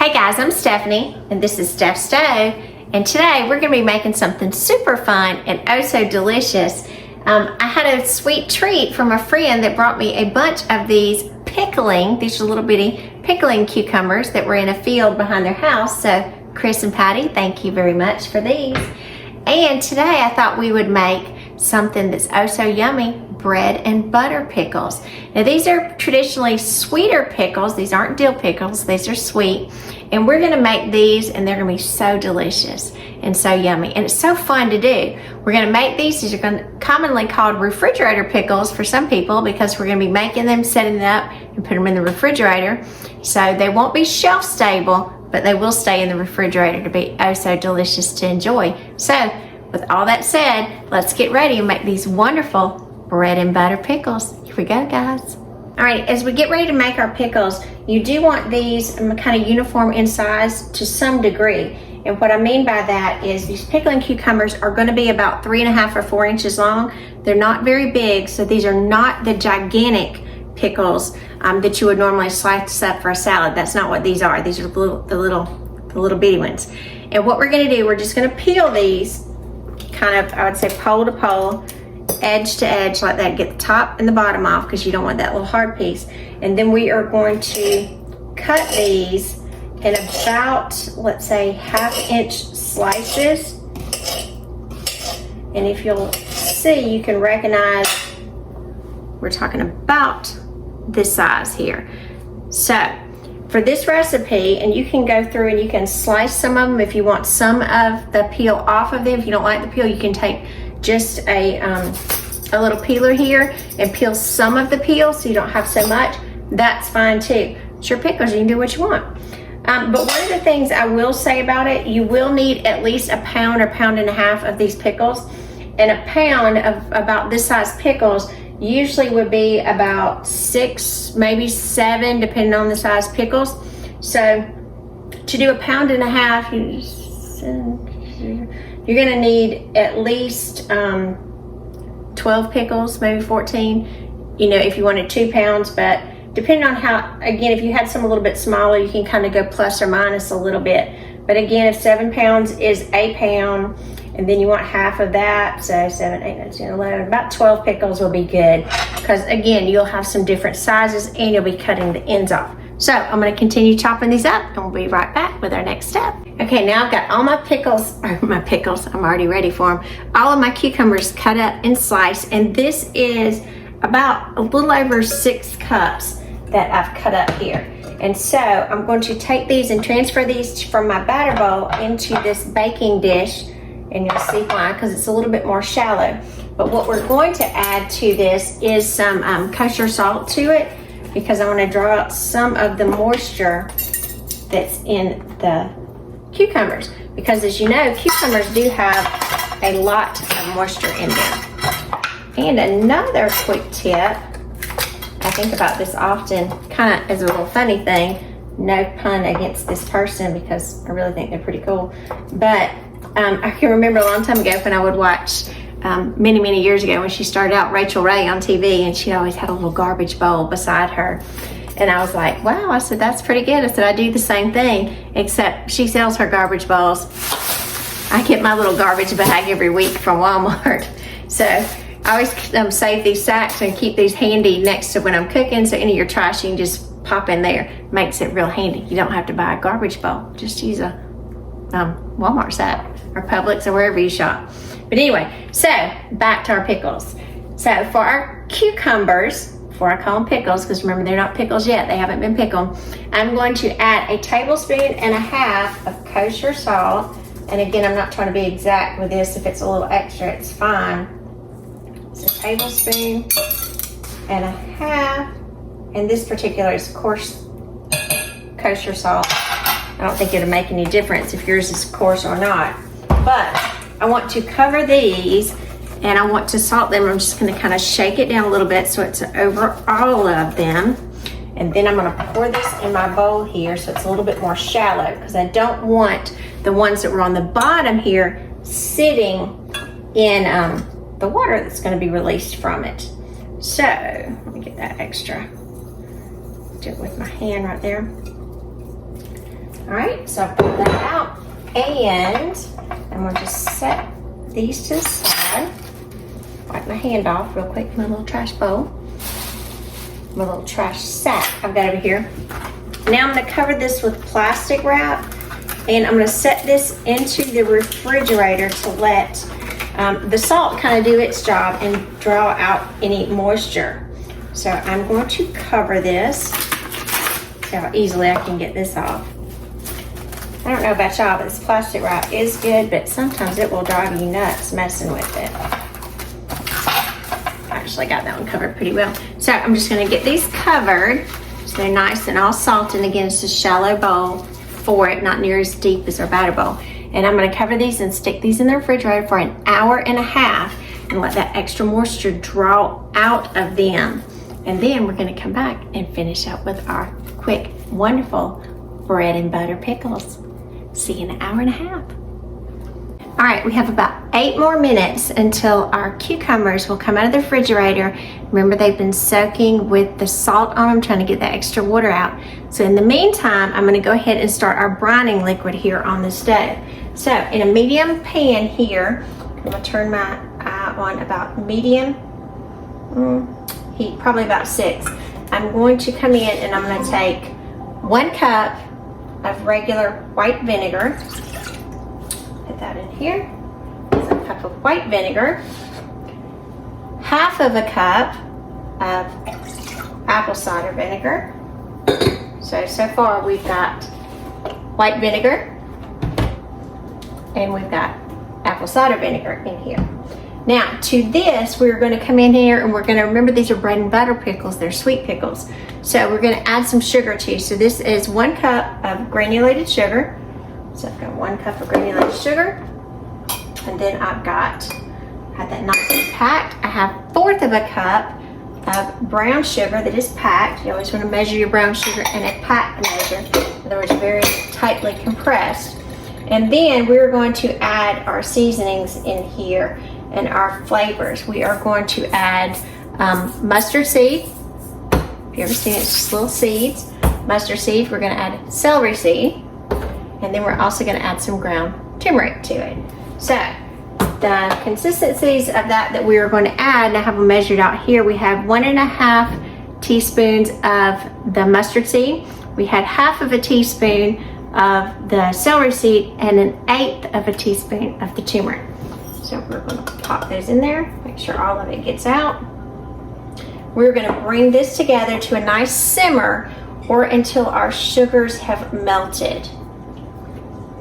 Hey guys, I'm Stephanie and this is Steph Stove, and today we're going to be making something super fun and oh so delicious. I had a sweet treat from a friend that brought me a bunch of these pickling, these are little bitty pickling cucumbers that were in a field behind their house. So Chris and Patty, thank you very much for these. And today I thought we would make something that's oh so yummy, bread and butter pickles. Now these are traditionally sweeter pickles. These aren't dill pickles, these are sweet. And we're gonna make these and they're gonna be so delicious and so yummy. And it's so fun to do. We're gonna make these are commonly called refrigerator pickles for some people because we're gonna be making them, setting them up and put them in the refrigerator. So they won't be shelf stable, but they will stay in the refrigerator to be oh so delicious to enjoy. So with all that said, let's get ready and make these wonderful bread and butter pickles. Here we go, guys. All right, as we get ready to make our pickles, you do want these kind of uniform in size to some degree. And what I mean by that is these pickling cucumbers are going to be about 3.5 or 4 inches long. They're not very big, so these are not the gigantic pickles that you would normally slice up for a salad. That's not what these are. These are the little bitty ones. And what we're going to do, we're just going to peel these kind of, I would say, pole to pole, edge to edge like that. Get the top and the bottom off because you don't want that little hard piece. And then we are going to cut these in about, let's say, 1/2 inch slices. And if you'll see, you can recognize we're talking about this size here. So for this recipe, and you can go through and you can slice some of them if you want some of the peel off of them. If you don't like the peel, you can take just a little peeler here and peel some of the peel so you don't have so much. That's fine too. It's your pickles, you can do what you want. But one of the things I will say about it, you will need at least a pound or pound and a half of these pickles. And a pound of about this size pickles usually would be about 6, maybe 7, depending on the size pickles. So to do a pound and a half, you're gonna need at least 12 pickles, maybe 14, you know, if you wanted 2 pounds, but depending on how, again, if you had some a little bit smaller, you can kind of go plus or minus a little bit. But again, if 7 pounds is a pound, and then you want half of that, so 7, 8, 9, 10, 11, about 12 pickles will be good. Because again, you'll have some different sizes and you'll be cutting the ends off. So I'm gonna continue chopping these up and we'll be right back with our next step. Okay, now I've got all my pickles, I'm already ready for them. All of my cucumbers cut up and sliced, and this is about a little over 6 cups that I've cut up here. And so I'm going to take these and transfer these from my batter bowl into this baking dish, and you'll see why, because it's a little bit more shallow. But what we're going to add to this is some kosher salt to it, because I want to draw out some of the moisture that's in the cucumbers. Because as you know, cucumbers do have a lot of moisture in them. And another quick tip, I think about this often, kind of as a little funny thing, no pun against this person because I really think they're pretty cool. But I can remember a long time ago when I would watch, many years ago when she started out, Rachel Ray on TV, and she always had a little garbage bowl beside her. And I was like, wow, I said, that's pretty good. I said, I do the same thing, except she sells her garbage bowls. I get my little garbage bag every week from Walmart. So I always save these sacks and keep these handy next to when I'm cooking, so any of your trash you can just pop in there. Makes it real handy. You don't have to buy a garbage bowl. Just use a Walmart sack or Publix or wherever you shop. But anyway, so back to our pickles. So for our cucumbers, before I call them pickles, because remember they're not pickles yet, they haven't been pickled, I'm going to add 1.5 tablespoons of kosher salt. And again, I'm not trying to be exact with this. If it's a little extra, it's fine. It's 1.5 tablespoons. And this particular is coarse kosher salt. I don't think it'll make any difference if yours is coarse or not. But I want to cover these and I want to salt them. I'm just gonna kind of shake it down a little bit so it's over all of them. And then I'm gonna pour this in my bowl here so it's a little bit more shallow, because I don't want the ones that were on the bottom here sitting in the water that's gonna be released from it. So let me get that extra. Do it with my hand right there. All right, so I've pulled that out, and I'm gonna just set these to the side. Wipe my hand off real quick in my little trash bowl. My little trash sack I've got over here. Now I'm gonna cover this with plastic wrap, and I'm gonna set this into the refrigerator to let the salt kind of do its job and draw out any moisture. So I'm going to cover this. See how easily I can get this off. I don't know about y'all, but this plastic wrap is good, but sometimes it will drive you nuts messing with it. I actually got that one covered pretty well. So I'm just gonna get these covered so they're nice and all salted. Again, it's a shallow bowl for it, not near as deep as our batter bowl. And I'm gonna cover these and stick these in the refrigerator for an hour and a half and let that extra moisture draw out of them. And then we're gonna come back and finish up with our quick, wonderful bread and butter pickles. See you in an hour and a half. All right, we have about 8 more minutes until our cucumbers will come out of the refrigerator. Remember, they've been soaking with the salt on them, trying to get that extra water out. So in the meantime, I'm gonna go ahead and start our brining liquid here on the stove. So in a medium pan here, I'm gonna turn my eye on about medium heat, probably about 6. I'm going to come in and I'm gonna take 1 cup of regular white vinegar. Put that in here. That's a cup of white vinegar. Half of a cup of apple cider vinegar. So far we've got white vinegar and we've got apple cider vinegar in here. Now to this, we're going to come in here and we're going to, remember these are bread and butter pickles, they're sweet pickles. So we're going to add some sugar too. So this is 1 cup of granulated sugar. So I've got 1 cup of granulated sugar. And then I've got, had that nice and packed. I have 1/4 of a cup of brown sugar that is packed. You always want to measure your brown sugar in a packed measure. In other words, very tightly compressed. And then we're going to add our seasonings in here and our flavors. We are going to add mustard seed. If you ever seen it, it's just little seeds. Mustard seed. We're going to add celery seed. And then we're also going to add some ground turmeric to it. So the consistencies of that we are going to add, and I have them measured out here. We have 1.5 teaspoons of the mustard seed. We had 1/2 teaspoon of the celery seed and 1/8 of a teaspoon of the turmeric. So we're going to pop those in there, make sure all of it gets out. We're going to bring this together to a nice simmer or until our sugars have melted.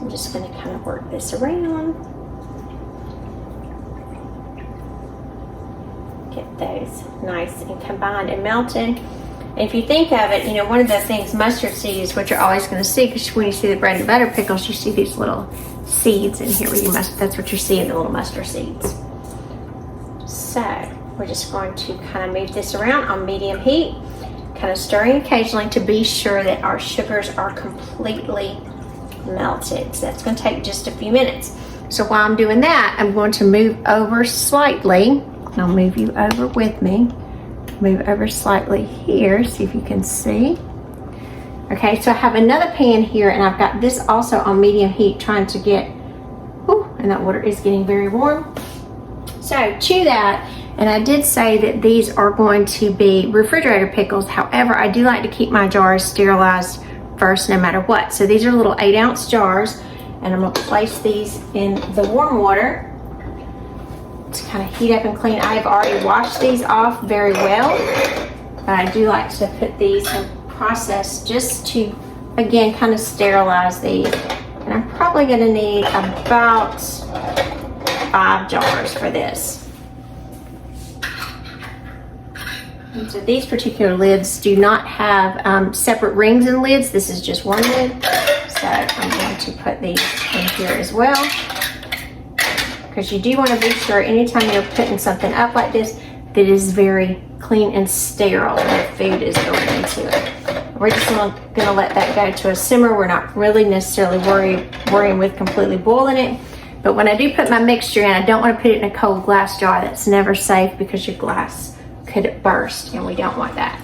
I'm just going to kind of work this around. Get those nice and combined and melted. And if you think of it, you know, one of the things mustard seeds, what you're always going to see, because when you see the bread and butter pickles, you see these little seeds in here where you must, that's what you're seeing, the little mustard seeds. So we're just going to kind of move this around on medium heat, kind of stirring occasionally to be sure that our sugars are completely melted. So that's going to take just a few minutes. So while I'm doing that, I'm going to move over slightly. I'll move you over with me. Move over slightly here, see if you can see. Okay, so I have another pan here and I've got this also on medium heat trying to get, and that water is getting very warm. So chew that, and I did say that these are going to be refrigerator pickles. However, I do like to keep my jars sterilized first no matter what. So these are little 8-ounce jars, and I'm gonna place these in the warm water to kind of heat up and clean. I have already washed these off very well, but I do like to put these in process just to, again, kind of sterilize these. And I'm probably going to need about 5 jars for this. And so these particular lids do not have separate rings and lids. This is just one lid. So I'm going to put these in here as well, because you do want to be sure anytime you're putting something up like this that it is very clean and sterile when the food is going into it. We're just going to let that go to a simmer. We're not really necessarily worrying with completely boiling it. But when I do put my mixture in, I don't want to put it in a cold glass jar. That's never safe because your glass could burst, and we don't want that.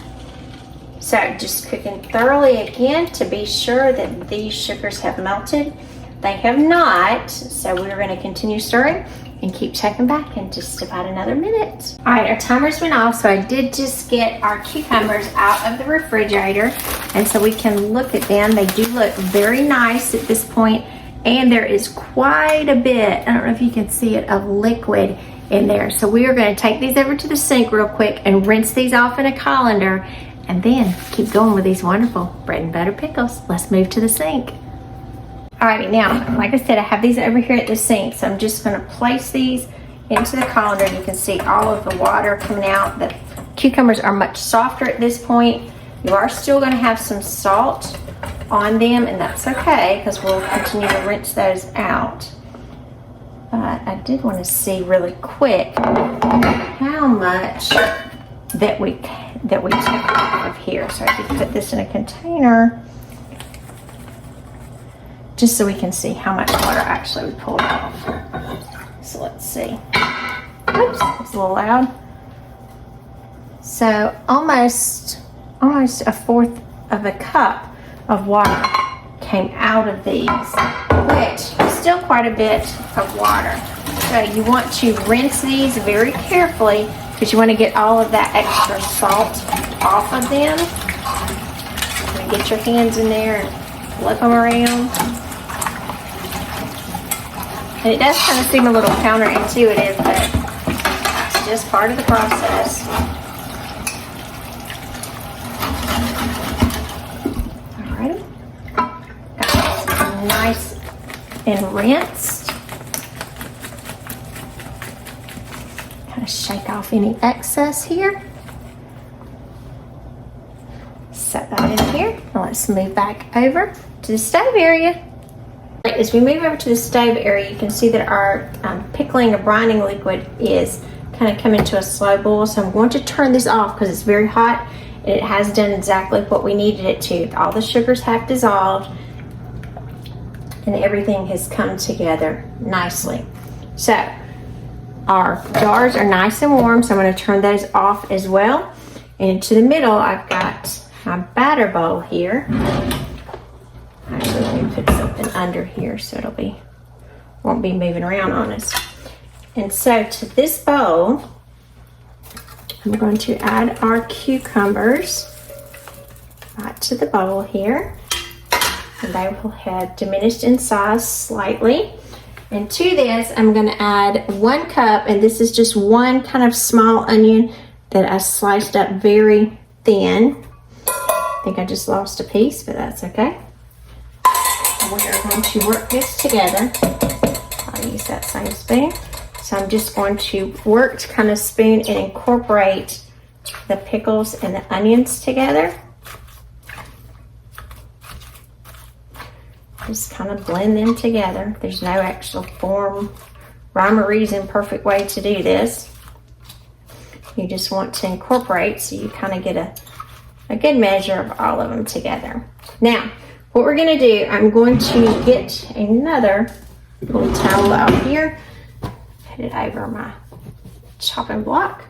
So just cooking thoroughly again to be sure that these sugars have melted. They have not, so we're going to continue stirring and keep checking back in just about another minute. All right, our timer's been off, so I did just get our cucumbers out of the refrigerator, and so we can look at them. They do look very nice at this point, and there is quite a bit, I don't know if you can see it, of liquid in there. So we are going to take these over to the sink real quick and rinse these off in a colander, and then keep going with these wonderful bread and butter pickles. Let's move to the sink. Alrighty, now, like I said, I have these over here at the sink, so I'm just going to place these into the colander. You can see all of the water coming out. The cucumbers are much softer at this point. You are still going to have some salt on them, and that's okay because we'll continue to rinse those out. But I did want to see really quick how much that we took off of here. So I did put this in a container just so we can see how much water actually we pulled off. So let's see. Oops, it's a little loud. So almost a fourth of a cup of water came out of these, which is still quite a bit of water. So you want to rinse these very carefully because you want to get all of that extra salt off of them. And get your hands in there and flip them around. And it does kind of seem a little counterintuitive, but that's just part of the process. Alrighty. Got this nice and rinsed. Kind of shake off any excess here. Set that in here. Now let's move back over to the stove area. As we move over to the stove area, you can see that our pickling or brining liquid is kind of coming to a slow boil. So I'm going to turn this off because it's very hot and it has done exactly what we needed it to. All the sugars have dissolved and everything has come together nicely. So our jars are nice and warm, so I'm going to turn those off as well. And to the middle, I've got my batter bowl here. Actually, let me put something under here so won't be moving around on us. And so to this bowl, I'm going to add our cucumbers right to the bowl here. And they will have diminished in size slightly. And to this, I'm going to add 1 cup, and this is just one kind of small onion that I sliced up very thin. I think I just lost a piece, but that's okay. We are going to work this together. I'll use that same spoon. So I'm just going to work to kind of spoon and incorporate the pickles and the onions together. Just kind of blend them together. There's no actual rhyme or reason, perfect way to do this. You just want to incorporate so you kind of get a good measure of all of them together. Now, what we're going to do, I'm going to get another little towel out here, put it over my chopping block.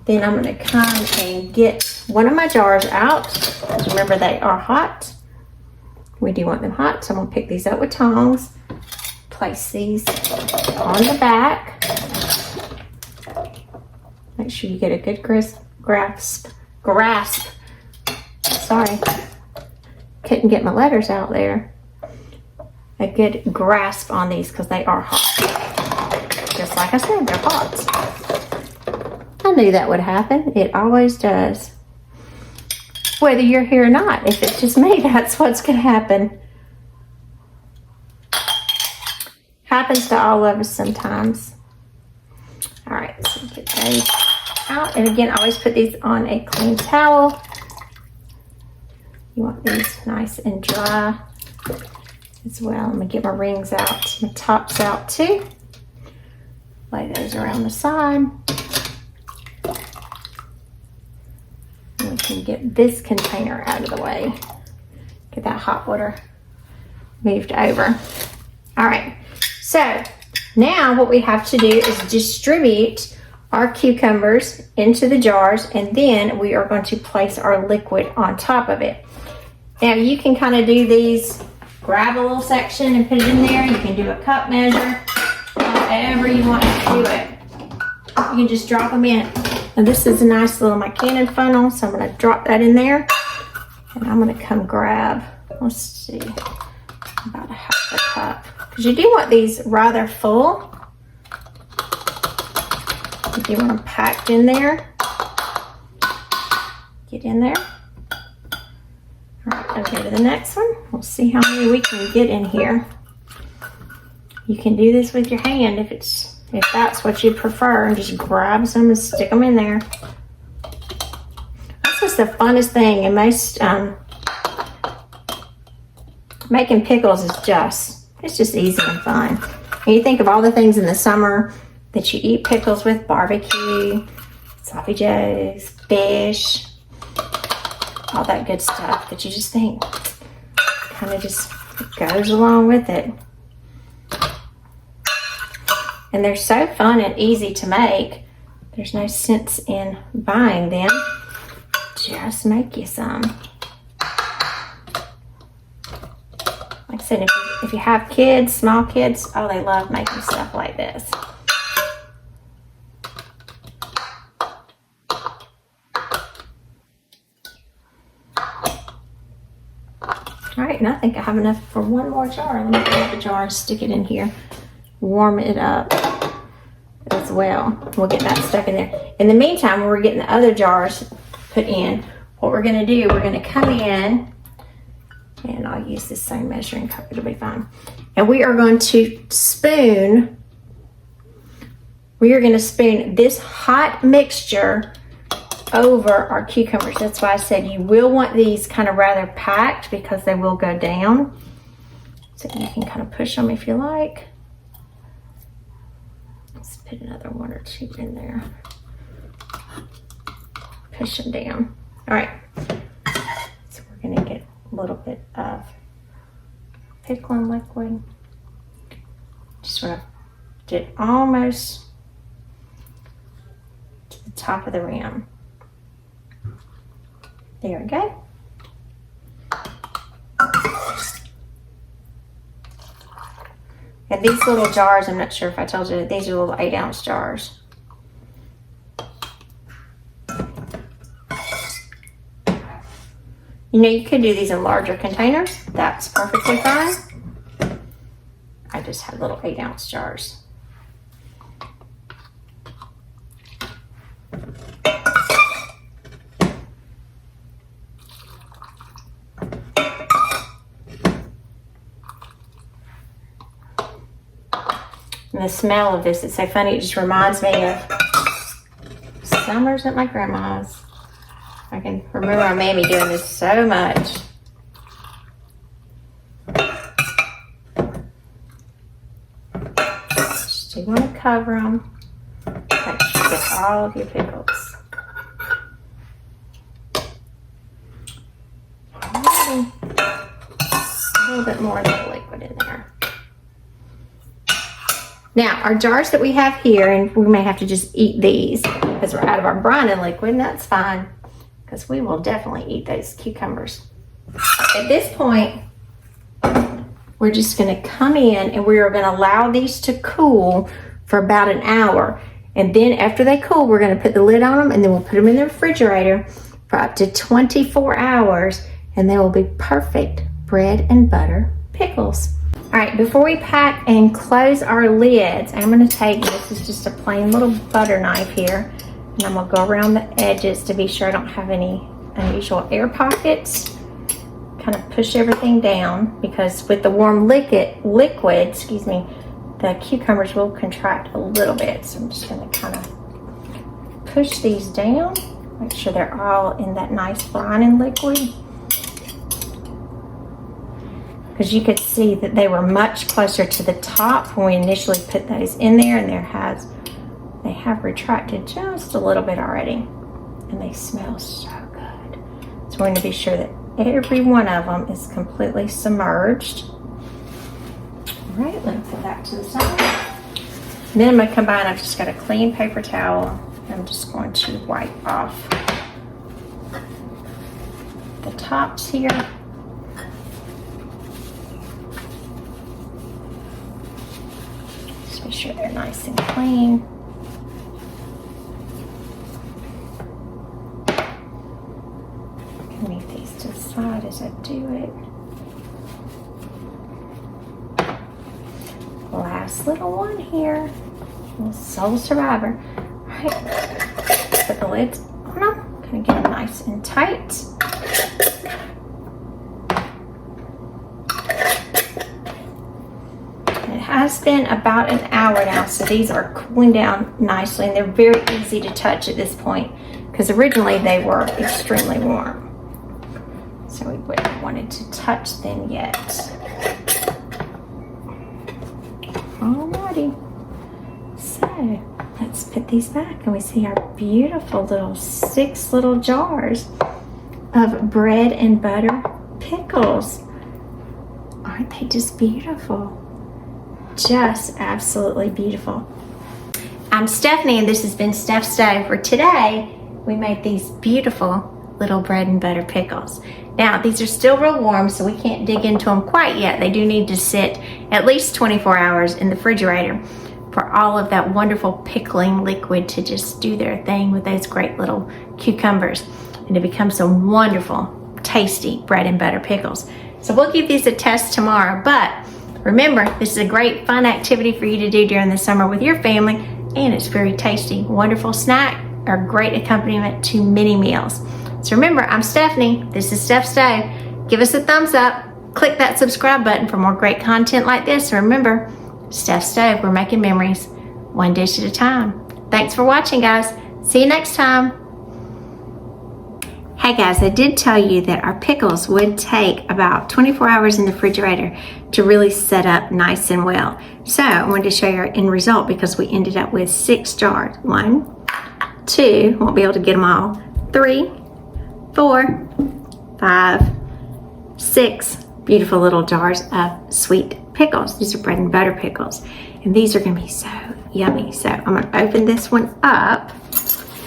Then I'm going to come and get one of my jars out. Remember, they are hot. We do want them hot, so I'm going to pick these up with tongs, place these on the back. Make sure you get a good grasp. Sorry. Couldn't get my letters out there. A good grasp on these because they are hot. Just like I said, they're hot. I knew that would happen. It always does. Whether you're here or not, if it's just me, that's what's going to happen. Happens to all of us sometimes. All right, so get those out. And again, I always put these on a clean towel. You want these nice and dry as well. I'm going to get my rings out, my tops out too. Lay those around the side. And we can get this container out of the way. Get that hot water moved over. All right, so now what we have to do is distribute our cucumbers into the jars, and then we are going to place our liquid on top of it. Now you can kind of do these, grab a little section and put it in there. You can do a cup measure, however you want to do it. You can just drop them in. Now this is a nice little my cannon funnel, so I'm going to drop that in there. And I'm going to come grab, let's see, about a half a cup. Because you do want these rather full. If you want them packed in there, get in there. All right, I'll go to the next one. We'll see how many we can get in here. You can do this with your hand if that's what you prefer, and just grab some and stick them in there. That's just the funnest thing, and most making pickles is it's just easy and fun. And you think of all the things in the summer that you eat pickles with: barbecue, sloppy joes, fish, all that good stuff that you just think kind of just goes along with it. And they're so fun and easy to make. There's no sense in buying them. Just make you some. Like I said, if you have kids, small kids, oh, they love making stuff like this. All right, and I think I have enough for one more jar. Let me grab the jar and stick it in here. Warm it up as well. We'll get that stuck in there. In the meantime, when we're getting the other jars put in, what we're going to do, we're going to come in, and I'll use this same measuring cup. It'll be fine. And we are going to spoon this hot mixture over our cucumbers. That's why I said you will want these kind of rather packed, because they will go down. So you can kind of push them if you like. Let's put another one or two in there. Push them down. All right. So we're going to get a little bit of pickling liquid. Just want to get almost to the top of the rim. There we go. And these little jars, I'm not sure if I told you, these are little 8-ounce jars. You know, you could do these in larger containers. That's perfectly fine. I just had little 8-ounce jars. And the smell of this, it's so funny. It just reminds me of summers at my grandma's. I can remember my mammy doing this so much. Just you want to cover them. Make sure you get all of your pickles. A little bit more of the liquid in there. Now, our jars that we have here, and we may have to just eat these because we're out of our brining liquid, and that's fine, because we will definitely eat those cucumbers. At this point, we're just going to come in and we are going to allow these to cool for about an hour. And then after they cool, we're going to put the lid on them, and then we'll put them in the refrigerator for up to 24 hours, and they will be perfect bread and butter pickles. All right, before we pack and close our lids, I'm going to take, this is just a plain little butter knife here, and I'm going to go around the edges to be sure I don't have any unusual air pockets. Kind of push everything down, because with the warm liquid, the cucumbers will contract a little bit. So I'm just going to kind of push these down, make sure they're all in that nice brining liquid. Because you could see that they were much closer to the top when we initially put those in there, and they have retracted just a little bit already, and they smell so good. So we're going to be sure that every one of them is completely submerged. All right, let me put that to the side. And then I'm going to combine, I've just got a clean paper towel. I'm just going to wipe off the tops here. Just make sure they're nice and clean. Move these to the side as I do it. Last little one here. Little sole survivor. Alright, put the lids on them. Gonna get them nice and tight. It has been about an hour now, so these are cooling down nicely, and they're very easy to touch at this point because originally they were extremely warm. So we wouldn't have wanted to touch them yet. Alrighty. So let's put these back, and we see our beautiful little 6 little jars of bread and butter pickles. Aren't they just beautiful? Just absolutely beautiful. I'm Stephanie, and this has been Steph Stove, where today we made these beautiful little bread and butter pickles. Now, these are still real warm, so we can't dig into them quite yet. They do need to sit at least 24 hours in the refrigerator for all of that wonderful pickling liquid to just do their thing with those great little cucumbers and to become some wonderful, tasty bread and butter pickles. So we'll give these a test tomorrow, but remember, this is a great fun activity for you to do during the summer with your family, and it's very tasty, wonderful snack or great accompaniment to many meals. So remember, I'm Stephanie. This is Steph Stove. Give us a thumbs up. Click that subscribe button for more great content like this. And remember, Steph Stove, we're making memories one dish at a time. Thanks for watching, guys. See you next time. Hey guys, I did tell you that our pickles would take about 24 hours in the refrigerator to really set up nice and well. So I wanted to show you our end result because we ended up with 6 jars. 1, 2, won't be able to get them all. 3, 4, 5, 6 beautiful little jars of sweet pickles. These are bread and butter pickles, and these are going to be so yummy. So I'm going to open this one up.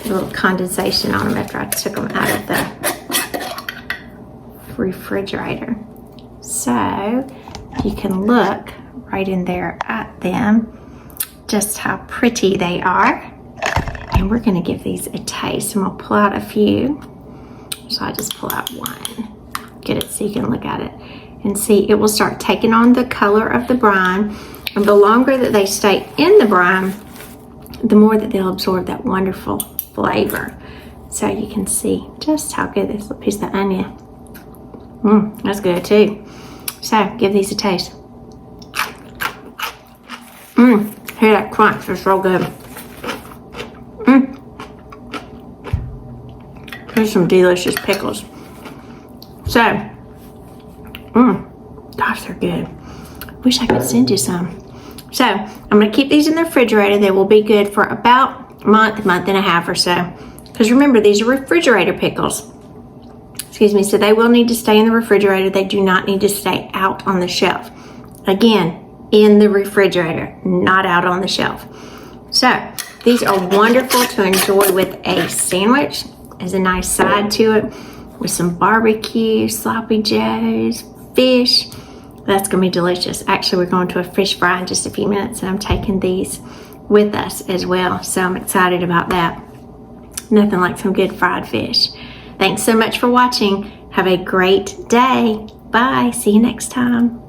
A little condensation on them after I took them out of the refrigerator. So you can look right in there at them, just how pretty they are. And we're going to give these a taste. I'm going to pull out a few. So I just pull out one. Get it so you can look at it and see it will start taking on the color of the brine. And the longer that they stay in the brine, the more that they'll absorb that wonderful flavor. So you can see just how good this little piece of the onion. That's good too. So give these a taste. Hear that crunch? It's so good. Here's some delicious pickles. So, gosh, they're good. Wish I could send you some. So, I'm going to keep these in the refrigerator. They will be good for about a month and a half or so. Because remember, these are refrigerator pickles. Excuse me. So, they will need to stay in the refrigerator. They do not need to stay out on the shelf. Again, in the refrigerator, not out on the shelf. So, these are wonderful to enjoy with a sandwich as a nice side to it, with some barbecue, sloppy joes, fish. That's gonna be delicious. Actually, we're going to a fish fry in just a few minutes, and I'm taking these with us as well. So I'm excited about that. Nothing like some good fried fish. Thanks so much for watching. Have a great day. Bye. See you next time.